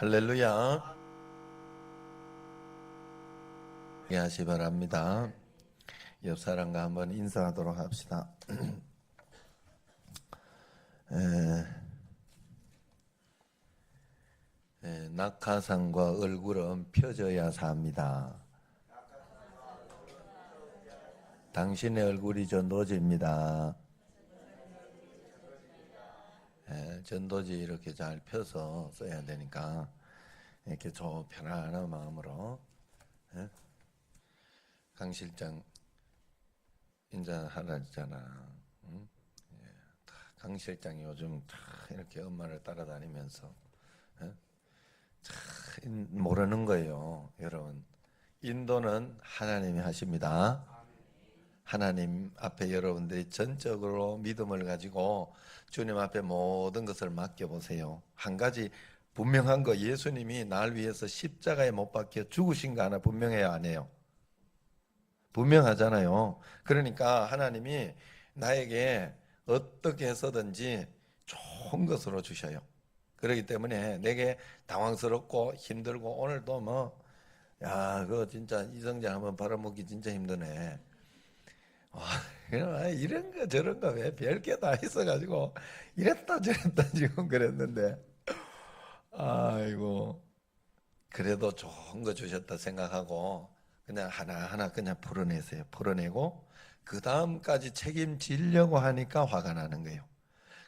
할렐루야. 하시 바랍니다. 옆 사람과 한번 인사하도록 합시다. 낙하산과 얼굴은 펴져야 삽니다. 당신의 얼굴이 전도지입니다. 전도지 이렇게 잘 펴서 써야 되니까 이렇게 저 편안한 마음으로 강 실장 인사하라 했잖아. 응? 강 실장이 요즘 이렇게 엄마를 따라다니면서 모르는 거예요, 여러분. 인도는 하나님이 하십니다. 하나님 앞에 여러분들이 전적으로 믿음을 가지고 주님 앞에 모든 것을 맡겨보세요. 한 가지 분명한 거, 예수님이 날 위해서 십자가에 못 박혀 죽으신 거 하나 분명해야 안 해요. 분명하잖아요. 그러니까 하나님이 나에게 어떻게 해서든지 좋은 것으로 주셔요. 그렇기 때문에 내게 당황스럽고 힘들고 오늘도 그거 진짜 이성장 한번 팔아먹기 진짜 힘드네. 그냥 이런 거 저런 거 왜 별게 다 있어가지고 이랬다 저랬다 지금 그랬는데 아이고 그래도 좋은 거 주셨다 생각하고 그냥 하나하나 그냥 풀어내세요. 풀어내고 그 다음까지 책임지려고 하니까 화가 나는 거예요.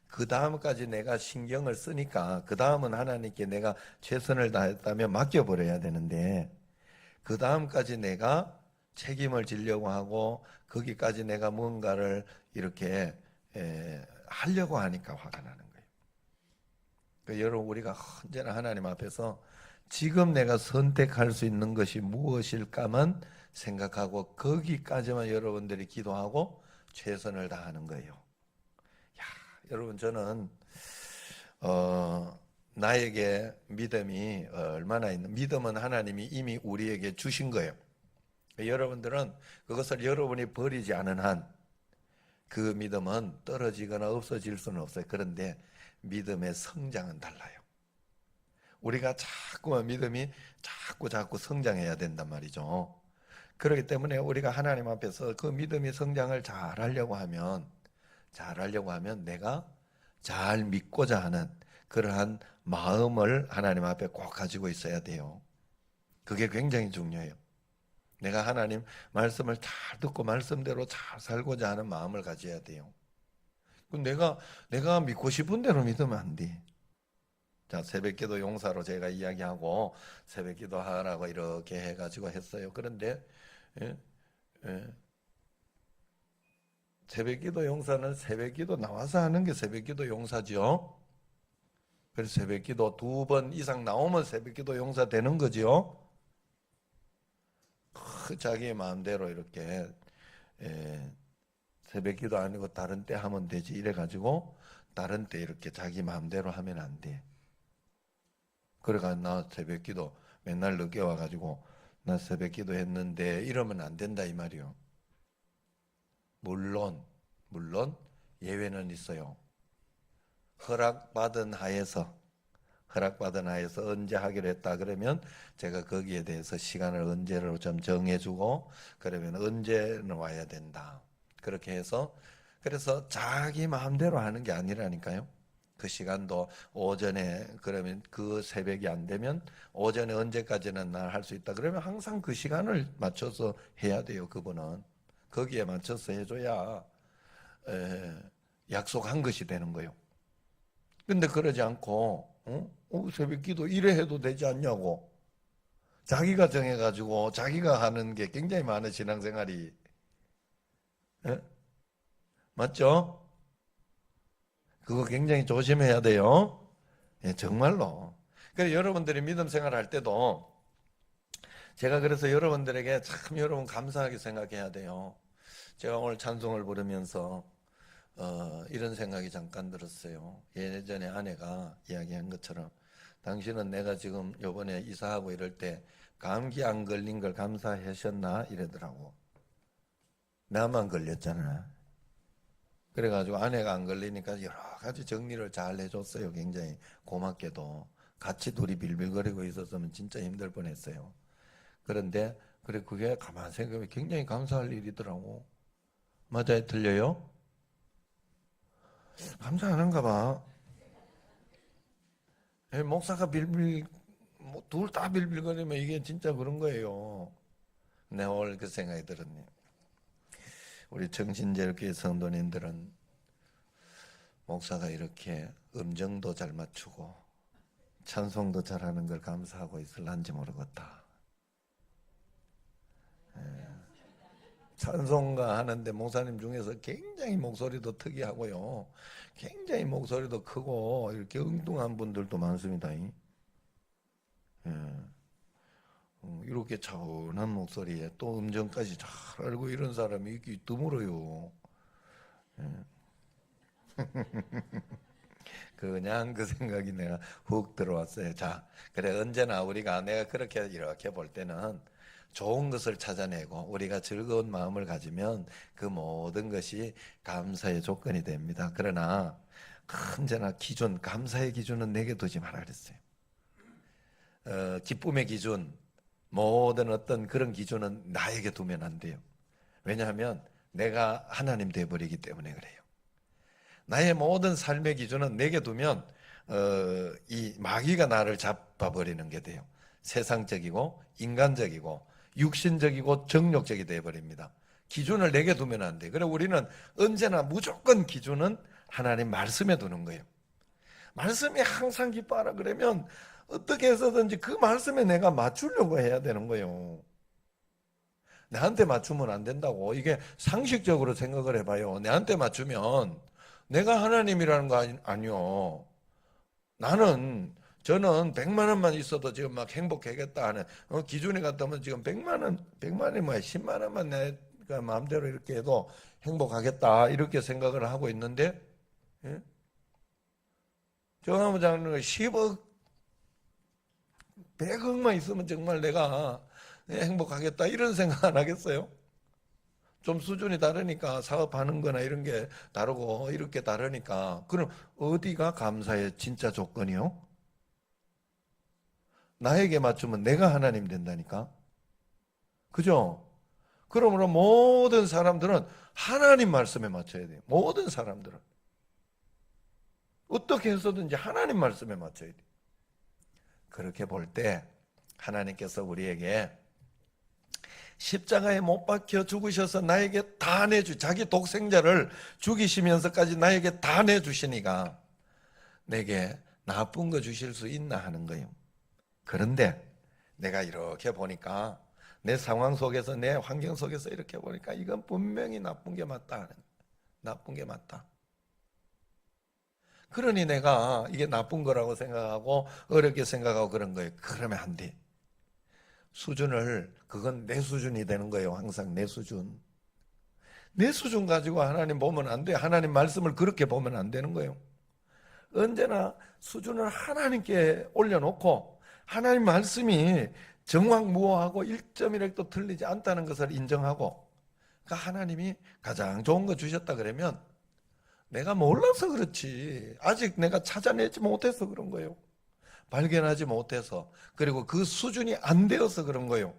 그 다음까지 내가 신경을 쓰니까 그 다음은 하나님께 내가 최선을 다했다면 맡겨버려야 되는데 그 다음까지 내가 책임을 지려고 하고 거기까지 내가 뭔가를 이렇게 하려고 하니까 화가 나는 거예요. 그러니까 여러분 우리가 언제나 하나님 앞에서 지금 내가 선택할 수 있는 것이 무엇일까만 생각하고 거기까지만 여러분들이 기도하고 최선을 다하는 거예요. 여러분 저는 나에게 믿음이 얼마나 있는 믿음은 하나님이 이미 우리에게 주신 거예요. 여러분들은 그것을 여러분이 버리지 않은 한 그 믿음은 떨어지거나 없어질 수는 없어요. 그런데 믿음의 성장은 달라요. 우리가 자꾸만 믿음이 자꾸 성장해야 된단 말이죠. 그렇기 때문에 우리가 하나님 앞에서 그 믿음의 성장을 잘하려고 하면 내가 잘 믿고자 하는 그러한 마음을 하나님 앞에 꼭 가지고 있어야 돼요. 그게 굉장히 중요해요. 내가 하나님 말씀을 잘 듣고 말씀대로 잘 살고자 하는 마음을 가져야 돼요. 내가 믿고 싶은 대로 믿으면 안 돼. 자, 새벽기도 용사로 제가 이야기하고 새벽기도 하라고 이렇게 해가지고 했어요. 그런데 예, 예, 새벽기도 용사는 새벽기도 나와서 하는 게 새벽기도 용사죠. 그래서 새벽기도 2번 이상 나오면 새벽기도 용사 되는 거죠. 자기 마음대로 이렇게 새벽기도 아니고 다른 때 하면 되지 이래가지고 다른 때 이렇게 자기 마음대로 하면 안 돼. 그래가 나 새벽기도 맨날 늦게 와가지고 나 새벽기도 했는데 이러면 안 된다 이 말이요. 물론 예외는 있어요. 허락받은 하에서 언제 하기로 했다 그러면 제가 거기에 대해서 시간을 언제로 좀 정해주고 그러면 언제는 와야 된다. 그렇게 해서 그래서 자기 마음대로 하는 게 아니라니까요. 그 시간도 오전에 그러면 그 새벽이 안 되면 오전에 언제까지는 날 할 수 있다. 그러면 항상 그 시간을 맞춰서 해야 돼요. 그분은 거기에 맞춰서 해줘야 약속한 것이 되는 거예요. 근데 그러지 않고 새벽 기도 이래 해도 되지 않냐고 자기가 정해가지고 자기가 하는 게 굉장히 많은 신앙생활이 예? 맞죠? 그거 굉장히 조심해야 돼요. 예, 정말로. 그래서 여러분들이 믿음 생활할 때도 제가 그래서 여러분들에게 참 여러분 감사하게 생각해야 돼요. 제가 오늘 찬송을 부르면서 이런 생각이 잠깐 들었어요. 예전에 아내가 이야기한 것처럼 당신은 내가 지금 요번에 이사하고 이럴 때 감기 안 걸린 걸 감사하셨나? 이러더라고. 나만 걸렸잖아. 그래가지고 아내가 안 걸리니까 여러 가지 정리를 잘 해줬어요. 굉장히 고맙게도. 같이 둘이 빌빌거리고 있었으면 진짜 힘들 뻔했어요. 그런데 그래 그게 가만 생각하면 굉장히 감사할 일이더라고. 맞아요, 틀려요? 감사 안 한가 봐. 목사가 빌빌 둘 다 빌빌거리면 이게 진짜 그런 거예요. 내가 오늘 그 생각이 들었네. 우리 정신제일교회 성도님들은 목사가 이렇게 음정도 잘 맞추고 찬송도 잘하는 걸 감사하고 있을란지 모르겠다. 찬송가 하는데 목사님 중에서 굉장히 목소리도 특이하고요. 굉장히 목소리도 크고 이렇게 엉뚱한 분들도 많습니다. 이렇게 차분한 목소리에 또 음정까지 잘 알고 이런 사람이 있기 드물어요. 그냥 그 생각이 내가 훅 들어왔어요. 자, 그래 언제나 우리가 내가 그렇게 이렇게 볼 때는 좋은 것을 찾아내고 우리가 즐거운 마음을 가지면 그 모든 것이 감사의 조건이 됩니다. 그러나 언제나 기준, 감사의 기준은 내게 두지 말아 그랬어요. 기쁨의 기준, 모든 어떤 그런 기준은 나에게 두면 안 돼요. 왜냐하면 내가 하나님 되어버리기 때문에 그래요. 나의 모든 삶의 기준은 내게 두면 이 마귀가 나를 잡아버리는 게 돼요. 세상적이고 인간적이고 육신적이고 정욕적이 되어버립니다. 기준을 내게 두면 안 돼. 그래 우리는 언제나 무조건 기준은 하나님 말씀에 두는 거예요. 말씀이 항상 기뻐하라 그러면 어떻게 해서든지 그 말씀에 내가 맞추려고 해야 되는 거예요. 내한테 맞추면 안 된다고. 이게 상식적으로 생각을 해봐요. 내한테 맞추면 내가 하나님이라는 거 아니요. 저는 100만 원만 있어도 지금 막 행복하겠다 하는 기준에 갔다면 지금 100만 원이 뭐야 10만 원만 내가 마음대로 이렇게 해도 행복하겠다 이렇게 생각을 하고 있는데 예? 정화무장은 10억 100억만 있으면 정말 내가 행복하겠다 이런 생각 안 하겠어요? 좀 수준이 다르니까 사업하는 거나 이런 게 다르고 이렇게 다르니까 그럼 어디가 감사의 진짜 조건이요? 나에게 맞추면 내가 하나님 된다니까. 그죠? 그러므로 모든 사람들은 하나님 말씀에 맞춰야 돼요. 모든 사람들은. 어떻게 해서든지 하나님 말씀에 맞춰야 돼요. 그렇게 볼 때 하나님께서 우리에게 십자가에 못 박혀 죽으셔서 나에게 다 자기 독생자를 죽이시면서까지 나에게 다 내주시니까 내게 나쁜 거 주실 수 있나 하는 거예요. 그런데 내가 이렇게 보니까 내 상황 속에서 내 환경 속에서 이렇게 보니까 이건 분명히 나쁜 게 맞다. 나쁜 게 맞다. 그러니 내가 이게 나쁜 거라고 생각하고 어렵게 생각하고 그런 거예요. 그러면 안 돼. 그건 내 수준이 되는 거예요. 항상 내 수준. 내 수준 가지고 하나님 보면 안 돼. 하나님 말씀을 그렇게 보면 안 되는 거예요. 언제나 수준을 하나님께 올려놓고 하나님 말씀이 정확무오하고 1.1획도 틀리지 않다는 것을 인정하고 그러니까 하나님이 가장 좋은 거 주셨다 그러면 내가 몰라서 그렇지. 아직 내가 찾아내지 못해서 그런 거예요. 발견하지 못해서. 그리고 그 수준이 안 되어서 그런 거예요.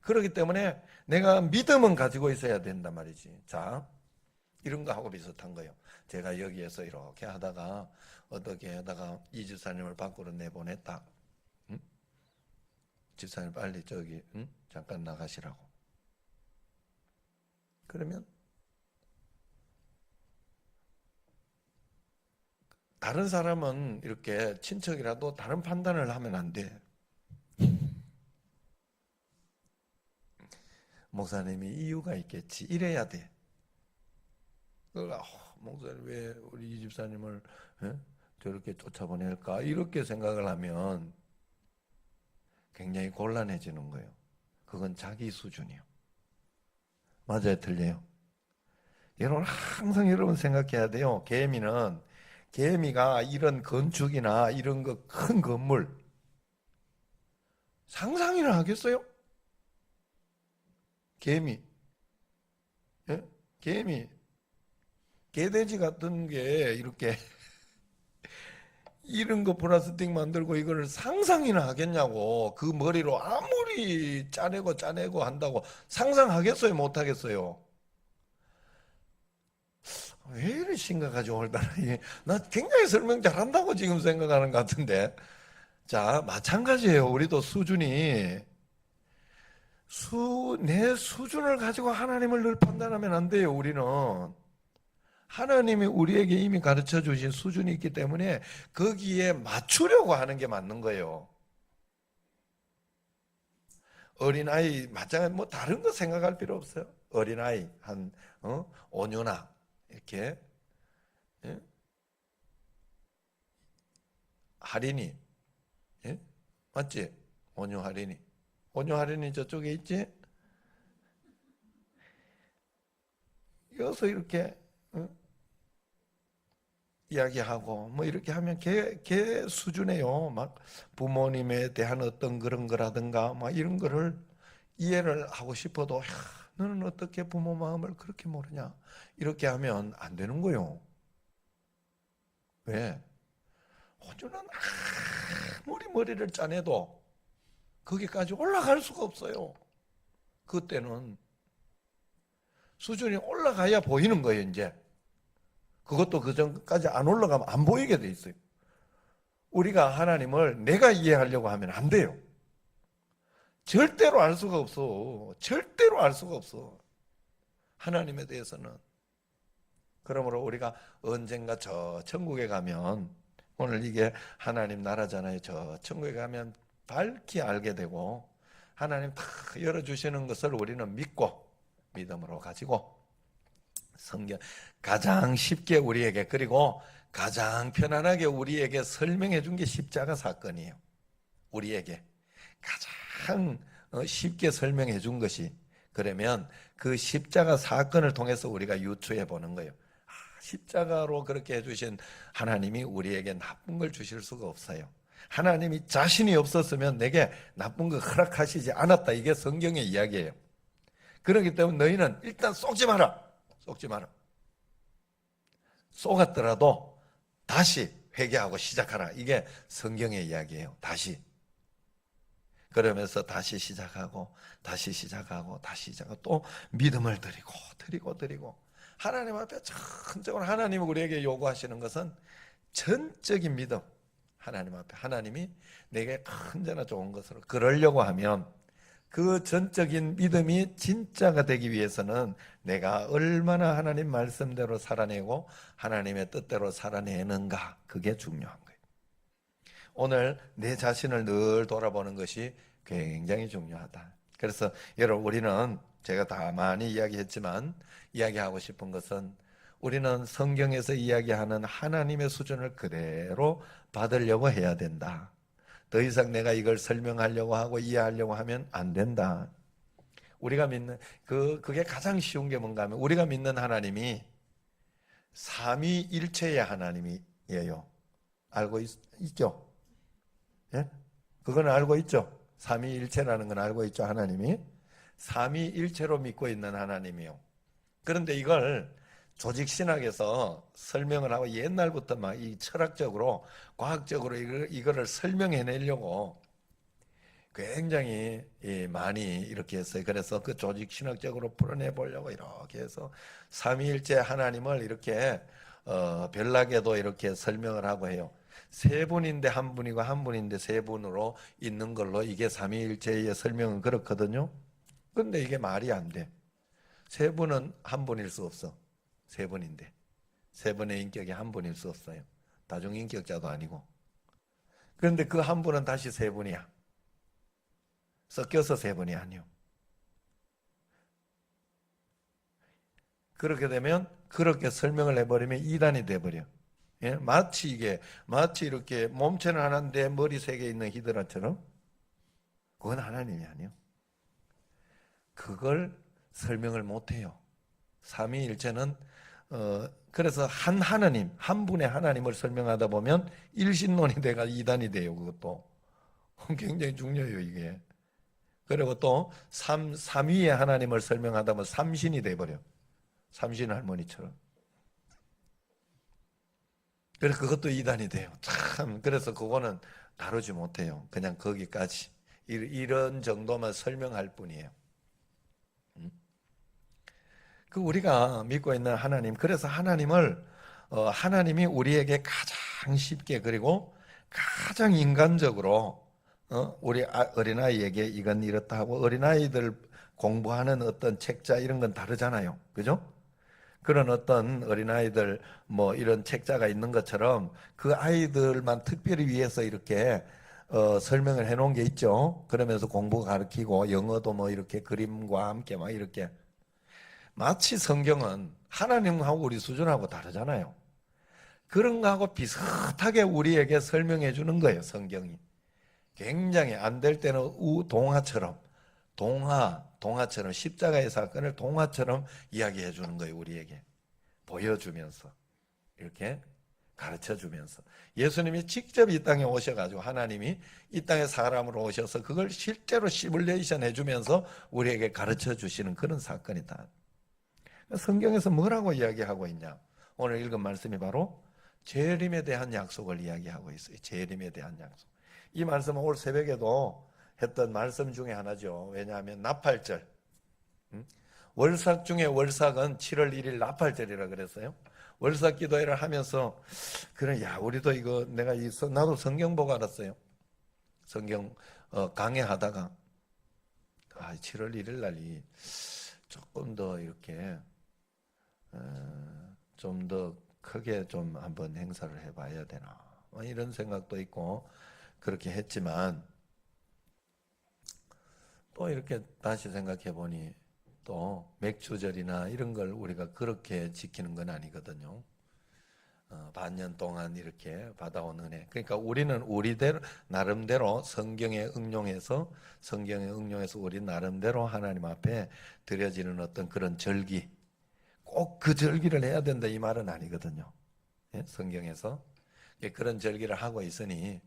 그렇기 때문에 내가 믿음은 가지고 있어야 된단 말이지. 자, 이런 거하고 비슷한 거예요. 제가 여기에서 이렇게 하다가 어떻게 하다가 이 집사님을 밖으로 내보냈다. 응? 집사님 빨리 저기 응? 잠깐 나가시라고. 그러면 다른 사람은 이렇게 친척이라도 다른 판단을 하면 안 돼. 목사님이 이유가 있겠지. 이래야 돼. 그러니까 목사님 왜 우리 이 집사님을 저렇게 쫓아보낼까? 이렇게 생각을 하면 굉장히 곤란해지는 거예요. 그건 자기 수준이요. 맞아요, 틀려요. 여러분 항상 여러분 생각해야 돼요. 개미가 이런 건축이나 이런 거 큰 건물 상상이나 하겠어요? 개미, 예? 개미, 개돼지 같은 게 이렇게 이런 거 플라스틱 만들고 이거를 상상이나 하겠냐고. 그 머리로 아무리 짜내고 한다고 상상하겠어요? 못 하겠어요? 왜 이리 심각하지 오늘따라. 나 굉장히 설명 잘한다고 지금 생각하는 것 같은데. 자, 마찬가지예요. 우리도 수준이 내 수준을 가지고 하나님을 늘 판단하면 안 돼요. 우리는 하나님이 우리에게 이미 가르쳐 주신 수준이 있기 때문에 거기에 맞추려고 하는 게 맞는 거예요. 어린아이 마찬가지 뭐 다른 거 생각할 필요 없어요. 어린아이 한 5년아 이렇게, 예? 할인이, 예? 맞지? 온유 할인이, 온유 할인이 저쪽에 있지? 여기서 이렇게 이야기하고 뭐 이렇게 하면 걔 수준에요. 막 부모님에 대한 어떤 그런 거라든가 막 이런 거를 이해를 하고 싶어도, 야, 너는 어떻게 부모 마음을 그렇게 모르냐? 이렇게 하면 안 되는 거요. 왜? 호주는 아무리 머리를 짜내도 거기까지 올라갈 수가 없어요. 그때는 수준이 올라가야 보이는 거예요, 이제. 그것도 그 전까지 안 올라가면 안 보이게 돼 있어요. 우리가 하나님을 내가 이해하려고 하면 안 돼요. 절대로 알 수가 없어. 절대로 알 수가 없어. 하나님에 대해서는. 그러므로 우리가 언젠가 저 천국에 가면, 오늘 이게 하나님 나라잖아요. 저 천국에 가면 밝히 알게 되고 하나님 다 열어주시는 것을 우리는 믿고 믿음으로 가지고 성경 가장 쉽게 우리에게, 그리고 가장 편안하게 우리에게 설명해 준 게 십자가 사건이에요. 우리에게 가장 쉽게 설명해 준 것이, 그러면 그 십자가 사건을 통해서 우리가 유추해 보는 거예요. 십자가로 그렇게 해주신 하나님이 우리에게 나쁜 걸 주실 수가 없어요. 하나님이 자신이 없었으면 내게 나쁜 거 허락하시지 않았다. 이게 성경의 이야기예요. 그렇기 때문에 너희는 일단 속지 마라. 속지 마라. 속았더라도 다시 회개하고 시작하라. 이게 성경의 이야기예요. 다시. 그러면서 다시 시작하고 다시 시작하고 다시 시작하고 또 믿음을 드리고 하나님 앞에 전적으로 하나님이 우리에게 요구하시는 것은 전적인 믿음. 하나님 앞에 하나님이 내게 언제나 좋은 것으로, 그러려고 하면 그 전적인 믿음이 진짜가 되기 위해서는 내가 얼마나 하나님 말씀대로 살아내고 하나님의 뜻대로 살아내는가, 그게 중요한 거예요. 오늘 내 자신을 늘 돌아보는 것이 굉장히 중요하다. 그래서 여러분, 우리는 제가 다 많이 이야기했지만 이야기하고 싶은 것은, 우리는 성경에서 이야기하는 하나님의 수준을 그대로 받으려고 해야 된다. 더 이상 내가 이걸 설명하려고 하고 이해하려고 하면 안 된다. 우리가 믿는 그게 가장 쉬운 게 뭔가 하면, 우리가 믿는 하나님이 삼위일체의 하나님이에요. 알고 있죠? 예? 그건 알고 있죠? 삼위일체라는 건 알고 있죠? 하나님이 삼위일체로 믿고 있는 하나님이요. 그런데 이걸 조직신학에서 설명을 하고 옛날부터 막 이 철학적으로 과학적으로 이거를 설명해내려고 굉장히 많이 이렇게 했어요. 그래서 그 조직신학적으로 풀어내 보려고 이렇게 해서 삼위일체 하나님을 이렇게 별나게도 이렇게 설명을 하고 해요. 세 분인데 한 분이고 한 분인데 세 분으로 있는 걸로, 이게 삼위일체의 설명은 그렇거든요. 근데 이게 말이 안 돼. 세 분은 한 분일 수 없어. 세 분인데 세 분의 인격이 한 분일 수 없어요. 다중인격자도 아니고. 그런데 그 한 분은 다시 세 분이야. 섞여서 세 분이 아니요. 그렇게 되면, 그렇게 설명을 해버리면 이단이 돼버려. 예? 마치 이렇게 몸체는 하나인데 머리 세 개 있는 히드라처럼. 그건 하나님이 아니요. 그걸 설명을 못해요. 삼위일체는 그래서 한 하나님, 한 분의 하나님을 설명하다 보면 일신론이 돼가 이단이 돼요. 그것도 굉장히 중요해요, 이게. 그리고 또 삼위의 하나님을 설명하다 보면 삼신이 돼버려. 삼신 할머니처럼. 그래서 그것도 이단이 돼요. 참, 그래서 그거는 다루지 못해요. 그냥 거기까지. 이런 정도만 설명할 뿐이에요. 음. 그 우리가 믿고 있는 하나님, 그래서 하나님이 우리에게 가장 쉽게 그리고 가장 인간적으로 우리 어린아이에게 이건 이렇다 하고 어린아이들 공부하는 어떤 책자 이런 건 다르잖아요. 그죠? 그런 어떤 어린아이들 뭐 이런 책자가 있는 것처럼 그 아이들만 특별히 위해서 이렇게 설명을 해 놓은 게 있죠. 그러면서 공부 가르치고 영어도 뭐 이렇게 그림과 함께 막 이렇게 마치 성경은 하나님하고 우리 수준하고 다르잖아요. 그런 거하고 비슷하게 우리에게 설명해 주는 거예요, 성경이. 굉장히 안 될 때는 동화처럼 동화처럼 십자가의 사건을 동화처럼 이야기해 주는 거예요, 우리에게. 보여주면서 이렇게 가르쳐 주면서 예수님이 직접 이 땅에 오셔가지고 하나님이 이 땅에 사람으로 오셔서 그걸 실제로 시뮬레이션 해주면서 우리에게 가르쳐 주시는 그런 사건이다. 성경에서 뭐라고 이야기하고 있냐? 오늘 읽은 말씀이 바로 재림에 대한 약속을 이야기하고 있어요. 재림에 대한 약속. 이 말씀은 올 새벽에도 했던 말씀 중에 하나죠. 왜냐하면 나팔절. 월삭 중에 월삭은 7월 1일 나팔절이라 그랬어요. 월삭 기도회를 하면서 그래 야 우리도 이거 내가 나도 성경 보고 알았어요. 성경 강해하다가 7월 1일 날이 조금 더 이렇게 좀 더 크게 좀 한번 행사를 해봐야 되나 뭐 이런 생각도 있고 그렇게 했지만 또 이렇게 다시 생각해 보니 또 맥주절이나 이런 걸 우리가 그렇게 지키는 건 아니거든요. 반년 동안 이렇게 받아온 은혜. 그러니까 우리는 우리대로 나름대로 성경에 응용해서 우리 나름대로 하나님 앞에 드려지는 어떤 그런 절기, 꼭 그 절기를 해야 된다 이 말은 아니거든요. 예? 성경에서 그런 절기를 하고 있으니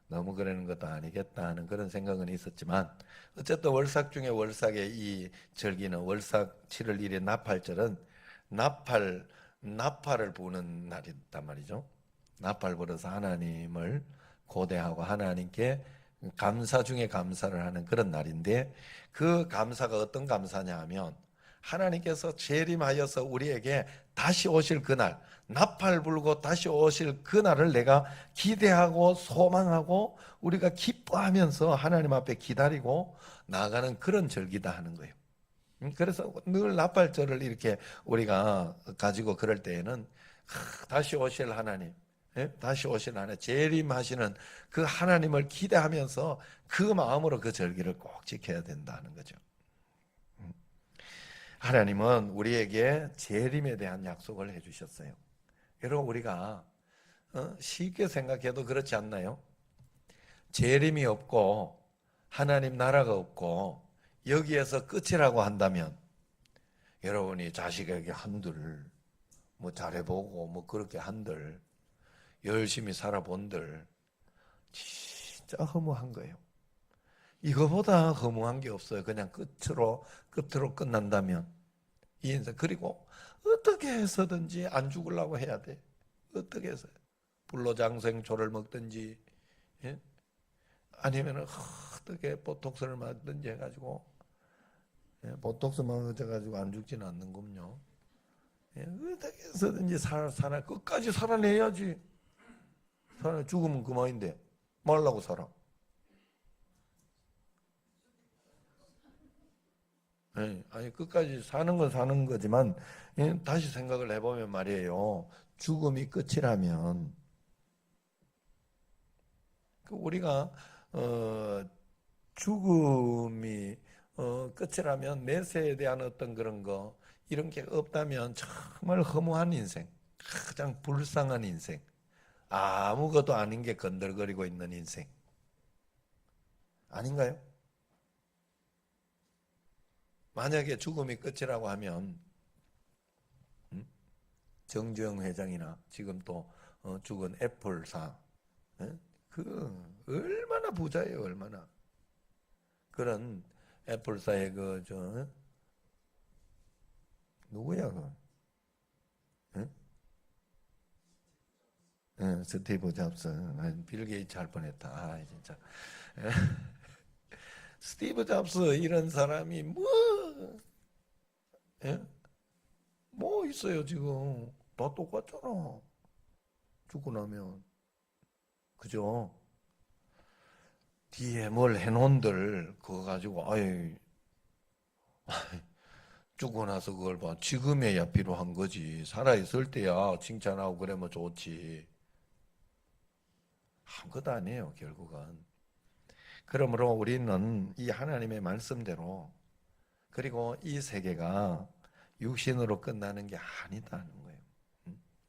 너무 그러는 것도 아니겠다 하는 그런 생각은 있었지만 어쨌든 월삭 중에 월삭의 이 절기는 월삭 7월 1일 나팔절은 나팔 나팔을 부는 날이단 말이죠. 나팔 불어서 하나님을 고대하고 하나님께 감사 중에 감사를 하는 그런 날인데 그 감사가 어떤 감사냐 하면 하나님께서 재림하여서 우리에게 다시 오실 그날, 나팔 불고 다시 오실 그날을 내가 기대하고 소망하고 우리가 기뻐하면서 하나님 앞에 기다리고 나아가는 그런 절기다 하는 거예요. 그래서 늘 나팔절을 이렇게 우리가 가지고 그럴 때에는 다시 오실 하나님, 다시 오실 하나님, 재림하시는 그 하나님을 기대하면서 그 마음으로 그 절기를 꼭 지켜야 된다는 거죠. 하나님은 우리에게 재림에 대한 약속을 해주셨어요. 여러분 우리가 쉽게 생각해도 그렇지 않나요? 재림이 없고 하나님 나라가 없고 여기에서 끝이라고 한다면 여러분이 자식에게 한들 뭐 잘해보고 뭐 그렇게 한들 열심히 살아본들 진짜 허무한 거예요. 이거보다 허무한 게 없어요. 그냥 끝으로 끝난다면 이 인생. 그리고 어떻게 해서든지 안 죽으려고 해야 돼. 어떻게 해서 불로장생초를 먹든지, 예? 아니면 어떻게 보톡스를 맞든지 해가지고, 예? 보톡스 맞아가지고 안 죽지는 않는군요. 예? 어떻게 해서든지 끝까지 살아내야지. 죽으면 그만인데 말라고 살아. 예, 아니 끝까지 사는 건 사는 거지만 다시 생각을 해보면 말이에요. 죽음이 끝이라면 우리가 죽음이 끝이라면 매세에 대한 어떤 그런 거 이런 게 없다면 정말 허무한 인생, 가장 불쌍한 인생, 아무것도 아닌 게 건들거리고 있는 인생 아닌가요? 만약에 죽음이 끝이라고 하면 정주영 회장이나 지금 또 죽은 애플사 그 얼마나 부자예요, 얼마나. 그런 애플사의 누구야 그? 응? 스티브 잡스. 빌 게이츠 할 뻔했다. 진짜. 스티브 잡스 이런 사람이 예? 뭐 있어요 지금. 다 똑같잖아. 죽고 나면. 그죠? 뒤에 뭘 해놓은들 그거 가지고 죽고 나서 그걸 봐. 지금에야 필요한 거지. 살아있을 때야 칭찬하고 그러면 좋지. 아무것도 아니에요 결국은. 그러므로 우리는 이 하나님의 말씀대로, 그리고 이 세계가 육신으로 끝나는 게 아니다는 거예요.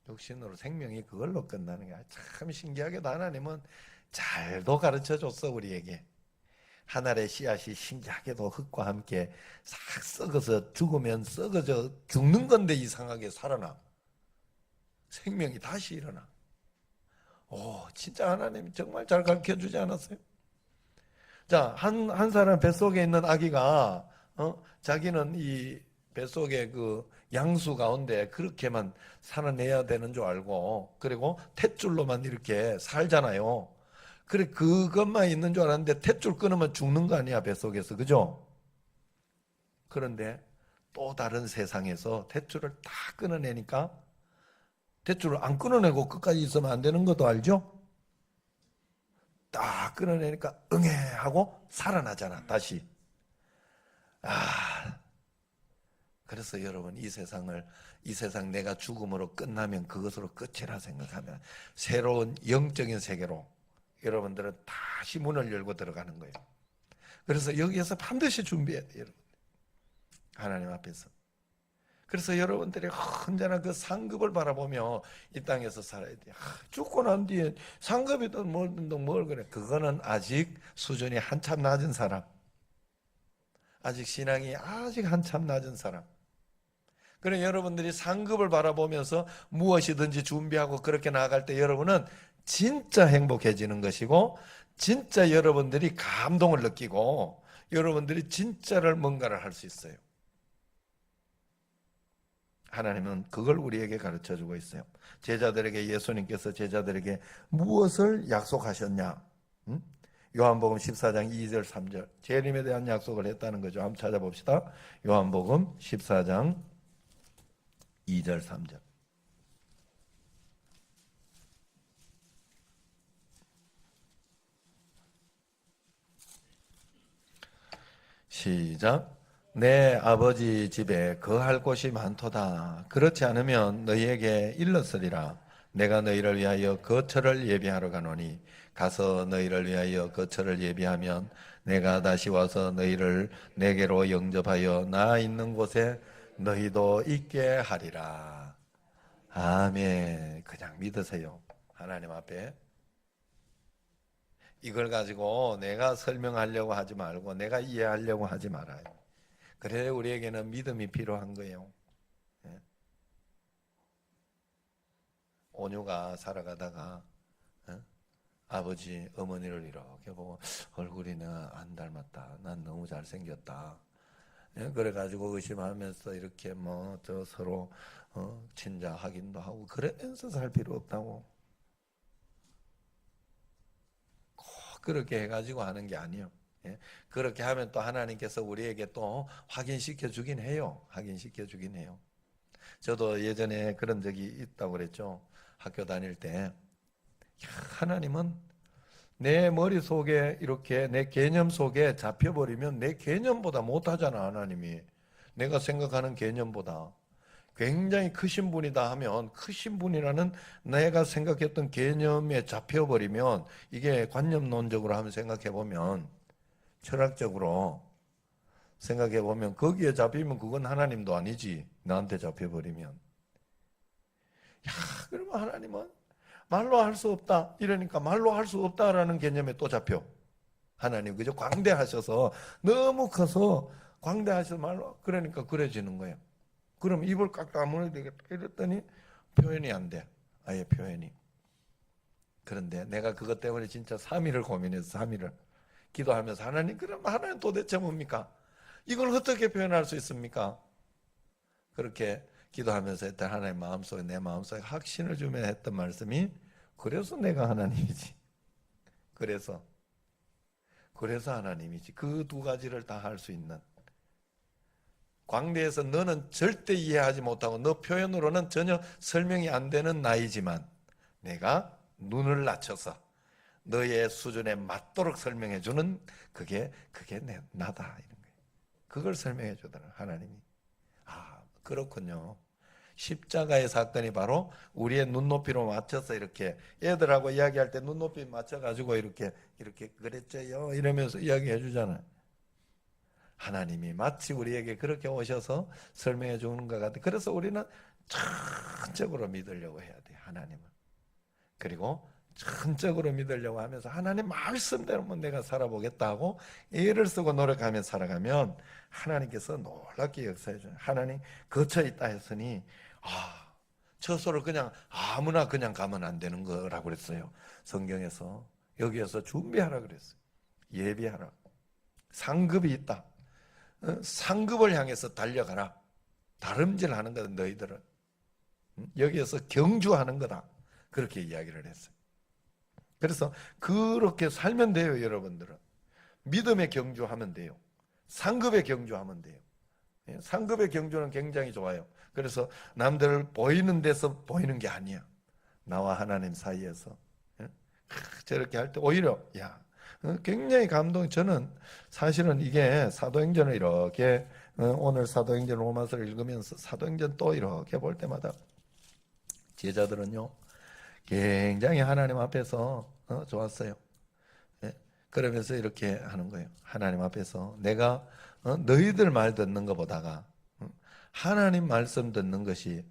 육신으로, 생명이 그걸로 끝나는 게 참 신기하게도 하나님은 잘도 가르쳐 줬어 우리에게. 하늘의 씨앗이 신기하게도 흙과 함께 싹 썩어서 죽으면 썩어져 죽는 건데 이상하게 살아나. 생명이 다시 일어나. 진짜 하나님이 정말 잘 가르쳐 주지 않았어요? 자, 한 사람 뱃속에 있는 아기가, 자기는 이 뱃속에 그 양수 가운데 그렇게만 살아내야 되는 줄 알고, 그리고 탯줄로만 이렇게 살잖아요. 그래, 그것만 있는 줄 알았는데 탯줄 끊으면 죽는 거 아니야, 뱃속에서. 그죠? 그런데 또 다른 세상에서 탯줄을 다 끊어내니까, 탯줄을 안 끊어내고 끝까지 있으면 안 되는 것도 알죠? 딱 끊어내니까 응애 하고 살아나잖아 다시. 그래서 여러분, 이 세상 내가 죽음으로 끝나면 그것으로 끝이라 생각하면 새로운 영적인 세계로 여러분들은 다시 문을 열고 들어가는 거예요. 그래서 여기에서 반드시 준비해야 돼요, 여러분. 하나님 앞에서. 그래서 여러분들이 언제나 그 상급을 바라보며 이 땅에서 살아야 돼요. 죽고 난 뒤에 상급이든 뭐든 뭘 그래. 그거는 아직 수준이 한참 낮은 사람. 아직 신앙이 아직 한참 낮은 사람. 그래, 여러분들이 상급을 바라보면서 무엇이든지 준비하고 그렇게 나아갈 때 여러분은 진짜 행복해지는 것이고, 진짜 여러분들이 감동을 느끼고, 여러분들이 진짜를 뭔가를 할 수 있어요. 하나님은 그걸 우리에게 가르쳐 주고 있어요. 제자들에게, 예수님께서 제자들에게 무엇을 약속하셨냐? 요한복음 14장 2절 3절 재림에 대한 약속을 했다는 거죠. 한번 찾아봅시다. 요한복음 14장 2절 3절 시작. 내 아버지 집에 거할 곳이 많도다. 그렇지 않으면 너희에게 일렀으리라. 내가 너희를 위하여 거처를 예비하러 가노니 가서 너희를 위하여 거처를 예비하면 내가 다시 와서 너희를 내게로 영접하여 나 있는 곳에 너희도 있게 하리라. 아멘. 그냥 믿으세요. 하나님 앞에. 이걸 가지고 내가 설명하려고 하지 말고 내가 이해하려고 하지 말아요. 그래, 우리에게는 믿음이 필요한 거예요. 예. 온유가 살아가다가 아버지, 어머니를 이렇게 보고 얼굴이 내가 안 닮았다. 난 너무 잘생겼다. 그래가지고 의심하면서 이렇게 뭐 저 서로 친자 확인도 하고 그러면서 살 필요 없다고. 꼭 그렇게 해가지고 하는 게 아니에요. 그렇게 하면 또 하나님께서 우리에게 또 확인시켜 주긴 해요. 확인시켜 주긴 해요. 저도 예전에 그런 적이 있다고 그랬죠. 학교 다닐 때. 하나님은 내 머릿속에 이렇게 내 개념 속에 잡혀버리면 내 개념보다 못하잖아, 하나님이. 내가 생각하는 개념보다. 굉장히 크신 분이다 하면 크신 분이라는 내가 생각했던 개념에 잡혀버리면 이게 관념론적으로 한번 생각해보면 철학적으로 생각해보면 거기에 잡히면 그건 하나님도 아니지. 나한테 잡혀버리면. 그러면 하나님은 말로 할 수 없다. 이러니까 말로 할 수 없다라는 개념에 또 잡혀. 하나님, 그죠? 광대하셔서 너무 커서 광대하셔서 말로, 그러니까 그래지는 거예요. 그럼 입을 꽉 다물어야 되겠다. 이랬더니 표현이 안 돼. 아예 표현이. 그런데 내가 그것 때문에 진짜 3일을 고민해서 3일을 기도하면서 하나님, 그럼 하나님 도대체 뭡니까? 이걸 어떻게 표현할 수 있습니까? 그렇게 기도하면서 했던 하나님 마음속에, 내 마음속에 확신을 주며 했던 말씀이 그래서 내가 하나님이지. 그래서 하나님이지. 그 두 가지를 다 할 수 있는. 광대에서 너는 절대 이해하지 못하고 너 표현으로는 전혀 설명이 안 되는 나이지만 내가 눈을 낮춰서 너의 수준에 맞도록 설명해 주는 그게 나다 이런 거예요. 그걸 설명해 주더라 하나님이. 아, 그렇군요. 십자가의 사건이 바로 우리의 눈높이로 맞춰서 이렇게 애들하고 이야기할 때 눈높이 맞춰가지고 이렇게 그랬죠요 이러면서 이야기해 주잖아요. 하나님이 마치 우리에게 그렇게 오셔서 설명해 주는 것 같아요. 그래서 우리는 전적으로 믿으려고 해야 돼요, 하나님은. 그리고 전적으로 믿으려고 하면서 하나님 말씀대로만 내가 살아보겠다 하고 애를 쓰고 노력하며 살아가면 하나님께서 놀랍게 역사해 줘요. 하나님 거쳐 있다 했으니 처소를 그냥 아무나 그냥 가면 안 되는 거라고 그랬어요. 성경에서 여기에서 준비하라 그랬어요. 예비하라. 상급이 있다. 상급을 향해서 달려가라. 다름질하는 거다 너희들은. 여기에서 경주하는 거다. 그렇게 이야기를 했어요. 그래서 그렇게 살면 돼요, 여러분들은. 믿음의 경주하면 돼요. 상급의 경주하면 돼요. 상급의 경주는 굉장히 좋아요. 그래서 남들 보이는 데서 보이는 게 아니야. 나와 하나님 사이에서. 저렇게 할 때 오히려 굉장히 저는 사실은 이게 사도행전을 이렇게 오늘 사도행전 로마서를 읽으면서 사도행전 또 이렇게 볼 때마다 제자들은요 굉장히 하나님 앞에서 좋았어요. 그러면서 이렇게 하는 거예요. 하나님 앞에서 내가 너희들 말 듣는 것보다가 하나님 말씀 듣는 것이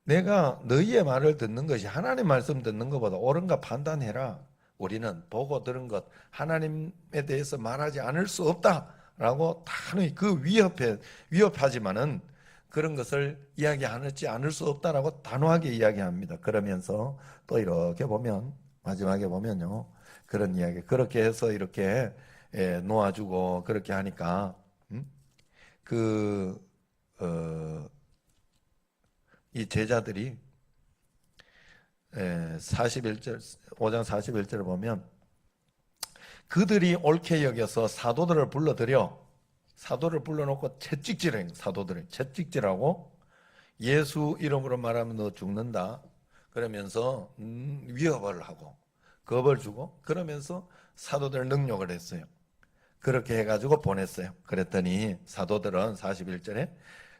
내가 너희의 말을 듣는 것이 하나님 말씀 듣는 것보다 옳은가 판단해라. 우리는 보고 들은 것 하나님에 대해서 말하지 않을 수 없다라고 단호히 위협하지만은 그런 것을 이야기하지 않을 수 없다라고 단호하게 이야기합니다. 그러면서 또 이렇게 보면 마지막에 보면요 그런 이야기 그렇게 해서 이렇게 놓아주고 그렇게 하니까 이 제자들이 41절 5장 41절을 보면 그들이 옳게 여겨서 사도들을 불러놓고 채찍질해. 사도들이 채찍질하고 예수 이름으로 말하면 너 죽는다 그러면서 위협을 하고 겁을 주고 그러면서 사도들 능욕을 했어요. 그렇게 해가지고 보냈어요. 그랬더니 사도들은 41절에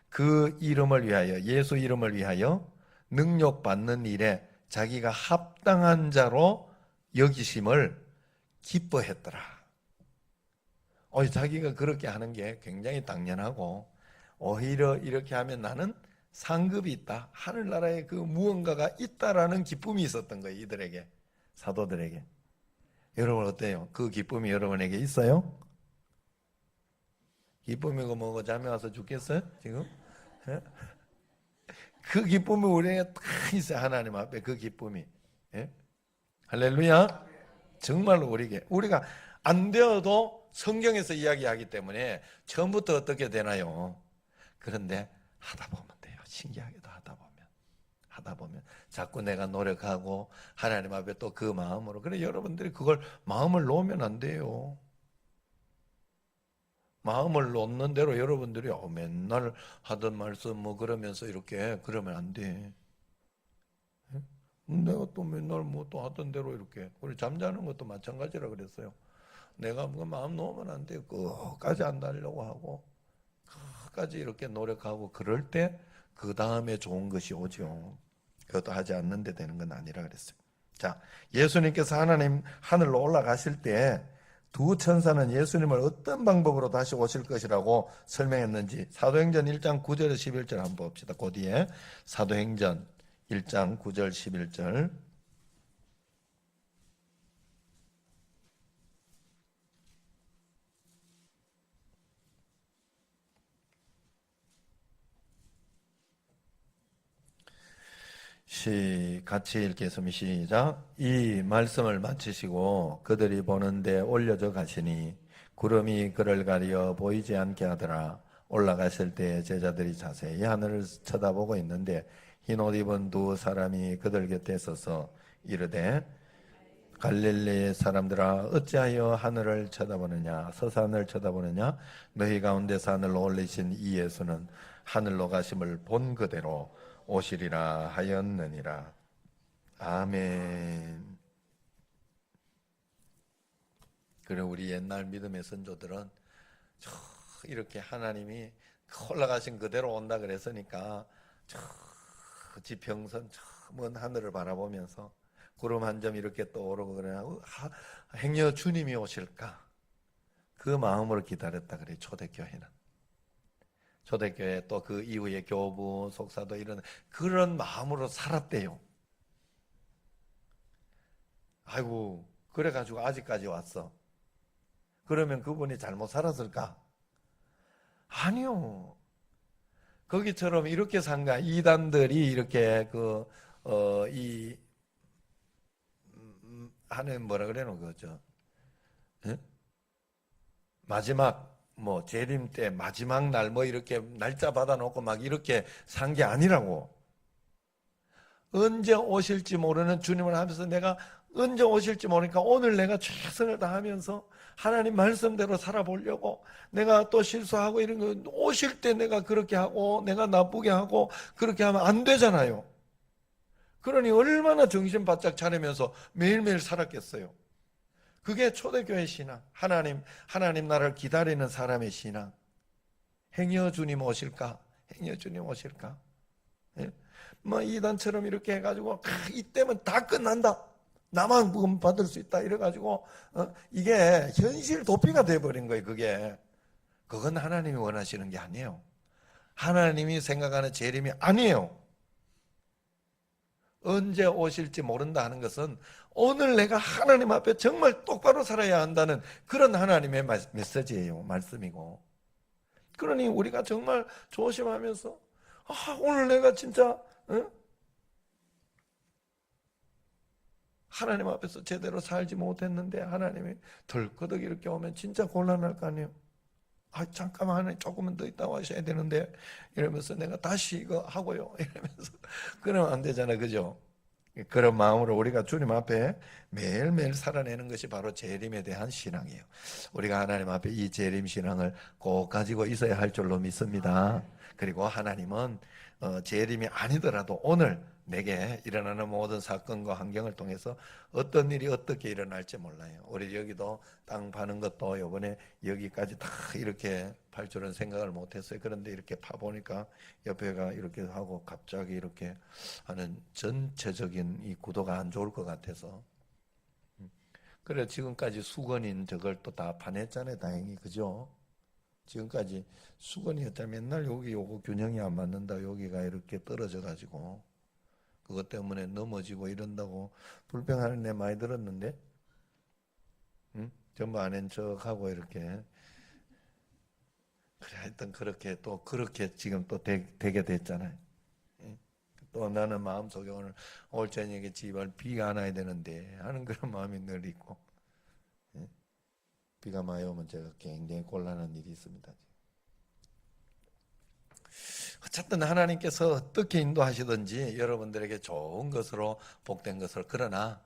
그 이름을 위하여 예수 이름을 위하여 능욕받는 일에 자기가 합당한 자로 여기심을 기뻐했더라. 자기가 그렇게 하는 게 굉장히 당연하고 오히려 이렇게 하면 나는 상급이 있다. 하늘나라에 그 무언가가 있다라는 기쁨이 있었던 거예요. 이들에게 사도들에게. 여러분 어때요? 그 기쁨이 여러분에게 있어요? 기쁨이고 뭐고 잠이 와서 죽겠어요? 지금? 그 기쁨이 우리에게 딱 있어요. 하나님 앞에 그 기쁨이. 할렐루야. 정말로 우리가 안 되어도 성경에서 이야기하기 때문에 처음부터 어떻게 되나요? 그런데 하다 보면 돼요. 신기하게도 하다 보면 자꾸 내가 노력하고 하나님 앞에 또 그 마음으로 그래 여러분들이 그걸 마음을 놓으면 안 돼요. 마음을 놓는 대로 여러분들이 맨날 하던 말씀 그러면서 이렇게 그러면 안 돼. 내가 또 맨날 또 하던 대로 이렇게 우리 잠자는 것도 마찬가지라 그랬어요. 내가 마음 놓으면 안 돼. 끝까지 안 달려고 하고 끝까지 이렇게 노력하고 그럴 때 그 다음에 좋은 것이 오죠. 그것도 하지 않는데 되는 건 아니라 그랬어요. 자, 예수님께서 하늘로 올라가실 때 두 천사는 예수님을 어떤 방법으로 다시 오실 것이라고 설명했는지 사도행전 1장 9절에 11절 한번 봅시다. 그 뒤에 사도행전 1장 9절 11절 같이 읽겠습니다. 시작. 이 말씀을 마치시고 그들이 보는데 올려져 가시니 구름이 그를 가려 보이지 않게 하더라. 올라가실 때 제자들이 자세히 하늘을 쳐다보고 있는데 흰 옷 입은 두 사람이 그들 곁에 서서 이르되 갈릴리 사람들아 어찌하여 하늘을 쳐다보느냐 서산을 쳐다보느냐 너희 가운데서 하늘로 올리신 이 예수는 하늘로 가심을 본 그대로 오시리라 하였느니라. 아멘. 그래 우리 옛날 믿음의 선조들은 이렇게 하나님이 올라가신 그대로 온다 그랬으니까 저 지평선 저 먼 하늘을 바라보면서 구름 한 점 이렇게 떠오르고 그러냐 행여 주님이 오실까 그 마음으로 기다렸다 그래. 초대교회는 초대교회 또 그 이후에 교부 속사도 이런 그런 마음으로 살았대요. 아이고 그래가지고 아직까지 왔어. 그러면 그분이 잘못 살았을까? 아니요. 거기처럼 이렇게 산가 이단들이 이렇게 하는 뭐라 그래노 그죠? 예? 마지막 재림 때 마지막 날 이렇게 날짜 받아놓고 막 이렇게 산 게 아니라고. 언제 오실지 모르는 주님을 하면서 내가 언제 오실지 모르니까 오늘 내가 최선을 다하면서 하나님 말씀대로 살아보려고 내가 또 실수하고 이런 거 오실 때 내가 그렇게 하고 내가 나쁘게 하고 그렇게 하면 안 되잖아요. 그러니 얼마나 정신 바짝 차리면서 매일매일 살았겠어요. 그게 초대교회 신앙. 하나님 나를 기다리는 사람의 신앙. 행여 주님 오실까? 행여 주님 오실까? 예? 이단처럼 이렇게 해가지고 이때면 다 끝난다. 나만 구원 받을 수 있다. 이래가지고 이게 현실 도피가 돼버린 거예요. 그건 하나님이 원하시는 게 아니에요. 하나님이 생각하는 재림이 아니에요. 언제 오실지 모른다 하는 것은 오늘 내가 하나님 앞에 정말 똑바로 살아야 한다는 그런 하나님의 메시지예요. 말씀이고. 그러니 우리가 정말 조심하면서 오늘 내가 진짜 하나님 앞에서 제대로 살지 못했는데 하나님이 덜커덕 이렇게 오면 진짜 곤란할 거 아니에요. 잠깐만 하나님 조금만 더 있다 와셔야 되는데 이러면서 내가 다시 이거 하고요 이러면서 그러면 안 되잖아요. 그죠? 그런 마음으로 우리가 주님 앞에 매일매일 살아내는 것이 바로 재림에 대한 신앙이에요. 우리가 하나님 앞에 이 재림 신앙을 꼭 가지고 있어야 할 줄로 믿습니다. 그리고 하나님은 재림이 아니더라도 오늘 내게 일어나는 모든 사건과 환경을 통해서 어떤 일이 어떻게 일어날지 몰라요. 우리 여기도 땅 파는 것도 이번에 여기까지 다 이렇게 팔 줄은 생각을 못했어요. 그런데 이렇게 파보니까 옆에가 이렇게 하고 갑자기 이렇게 하는 전체적인 이 구도가 안 좋을 것 같아서 그래 지금까지 수건인 저걸 또 다 파냈잖아요. 다행히. 그죠? 지금까지 수건이었다면 맨날 여기 요거 균형이 안 맞는다. 여기가 이렇게 떨어져 가지고 그것 때문에 넘어지고 이런다고 불평하는 애 많이 들었는데 전부 아는 척하고 이렇게 그래 하여튼 그렇게 지금 또 되게 됐잖아요. 또 나는 마음속에 올 저녁에 집안 비가 안 와야 되는데 하는 그런 마음이 늘 있고 비가 많이 오면 제가 굉장히 곤란한 일이 있습니다. 어쨌든 하나님께서 어떻게 인도하시든지 여러분들에게 좋은 것으로 복된 것을 그러나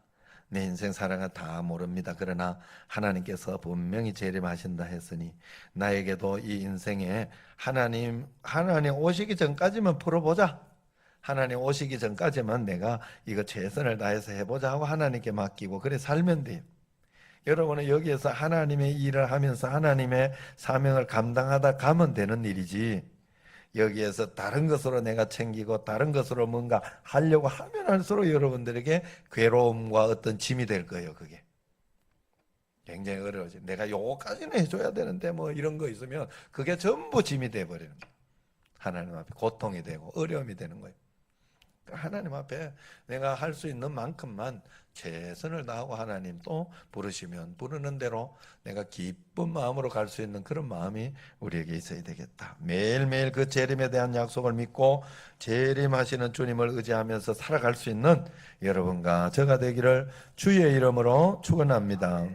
내 인생 사랑은 다 모릅니다. 그러나 하나님께서 분명히 재림하신다 했으니 나에게도 이 인생에 하나님 오시기 전까지만 풀어보자. 하나님 오시기 전까지만 내가 이거 최선을 다해서 해보자 하고 하나님께 맡기고 그래 살면 돼요. 여러분은 여기에서 하나님의 일을 하면서 하나님의 사명을 감당하다 가면 되는 일이지 여기에서 다른 것으로 내가 챙기고 다른 것으로 뭔가 하려고 하면 할수록 여러분들에게 괴로움과 어떤 짐이 될 거예요. 그게 굉장히 어려워져. 내가 요거까지는 해줘야 되는데 이런 거 있으면 그게 전부 짐이 돼버리는 거예요. 하나님 앞에 고통이 되고 어려움이 되는 거예요. 하나님 앞에 내가 할 수 있는 만큼만 최선을 다하고 하나님 또 부르시면 부르는 대로 내가 기쁜 마음으로 갈 수 있는 그런 마음이 우리에게 있어야 되겠다. 매일매일 그 재림에 대한 약속을 믿고 재림하시는 주님을 의지하면서 살아갈 수 있는 여러분과 저가 되기를 주의 이름으로 축원합니다.